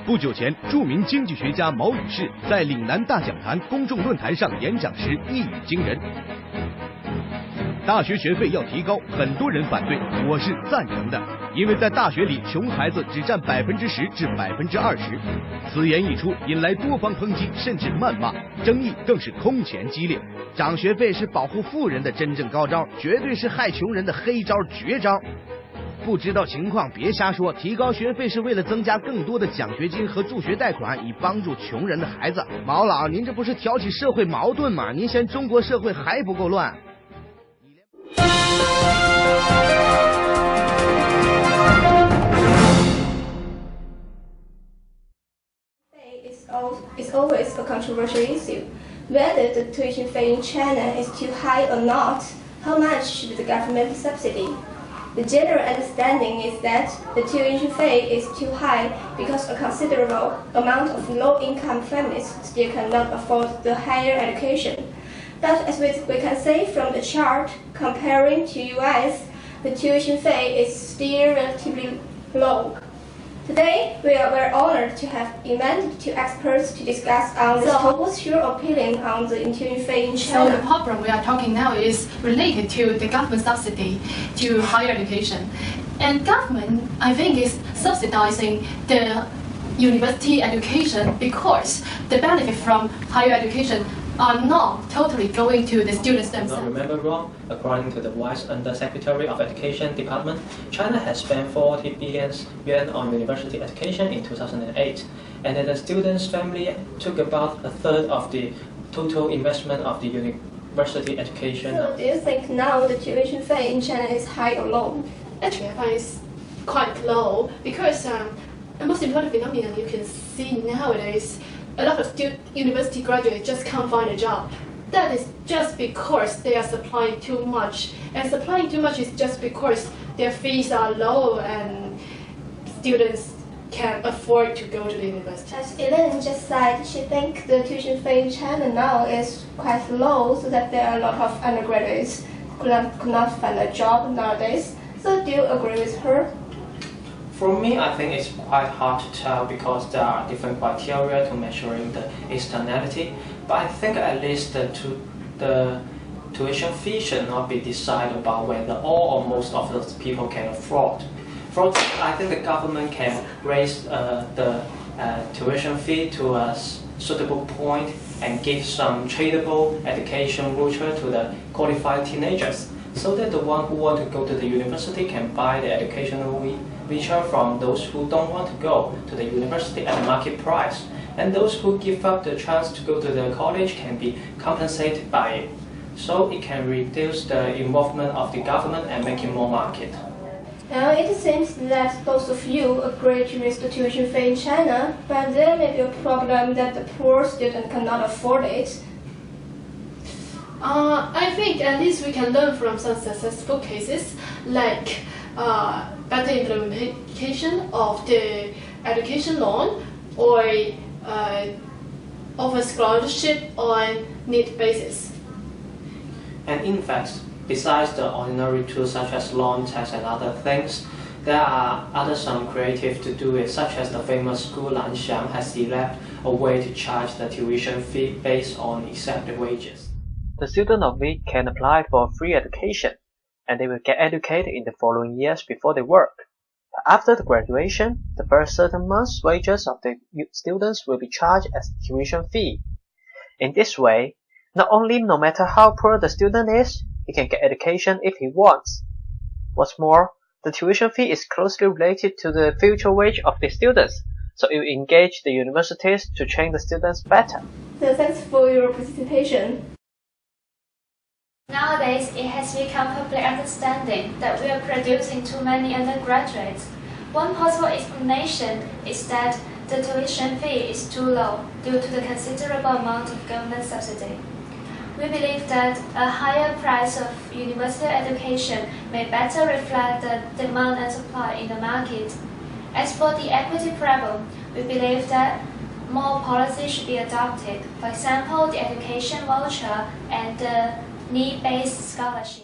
不久前，著名经济学家毛宇士在岭南大讲坛公众论坛上演讲时一语惊人：大学学费要提高，很多人反对，我是赞成的，因为在大学里，穷孩子只占10%至20%。此言一出，引来多方抨击，甚至谩骂，争议更是空前激烈。涨学费是保护富人的真正高招，绝对是害穷人的黑招绝招。不知道情况别瞎说，提高学费是为了增加更多的奖学金和助学贷款，以帮助穷人的孩子。毛老，您这不是挑起社会矛盾吗？您嫌中国社会还不够乱？ It's always a controversial issue. Whether the tuition fee in China is too high or not, how much should the government subsidy? The general understanding is that the tuition fee is too high because a considerable amount of low-income families still cannot afford the higher education. But as we can see from the chart, comparing to US, the tuition fee is still relatively low. Today, we are very honored to have invited two experts to discuss on this. So, what's your opinion on the tuition fee in China? So the problem we are talking now is related to the government subsidy to higher education. And government, I think, is subsidizing the university education because the benefit from higher education are not totally going to the students themselves. If I remember wrong, according to the Vice Undersecretary of Education Department, China has spent 40 billion yuan on university education in 2008, and that the students' family took about a third of the total investment of the university education. So do you think now the tuition fee in China is high or low? Actually, I find it's quite low because the most important phenomenon you can see nowadays, a lot of university graduates just can't find a job. That is just because they are supplying too much. And supplying too much is just because their fees are low and students can afford to go to the university. As Elaine just said, she thinks the tuition fee in China now is quite low, so that there are a lot of undergraduates who could not find a job nowadays. So do you agree with her? For me, I think it's quite hard to tell because there are different criteria to measuring the externality. But I think at least the tuition fee should not be decided about whether all or most of those people can afford. For example, I think the government can raise the tuition fee to a suitable point and give some tradable education voucher to the qualified teenagers, so that the one who want to go to the university can buy the educational voucher from those who don't want to go to the university at market price. And those who give up the chance to go to the college can be compensated by it. So it can reduce the involvement of the government and make it more market. Now it seems that both of you agree to raise the tuition fee in China, but there may be a problem that the poor student cannot afford it. I think at least we can learn from some successful cases, like better implementation of the education loan or offer scholarship on need basis. And in fact, besides the ordinary tools such as loan tests and other things, there are some creative to do it, such as the famous school Lanxiang has developed a way to charge the tuition fee based on accepted wages. The student of it can apply for free education, and they will get educated in the following years before they work. But after the graduation, the first certain month's wages of the students will be charged as tuition fee. In this way, not only no matter how poor the student is, he can get education if he wants. What's more, the tuition fee is closely related to the future wage of the students, so it will engage the universities to train the students better. So thanks for your participation. Nowadays, it has become public understanding that we are producing too many undergraduates. One possible explanation is that the tuition fee is too low due to the considerable amount of government subsidy. We believe that a higher price of university education may better reflect the demand and supply in the market. As for the equity problem, we believe that more policy should be adopted. For example, the education voucher and the need-based scholarship.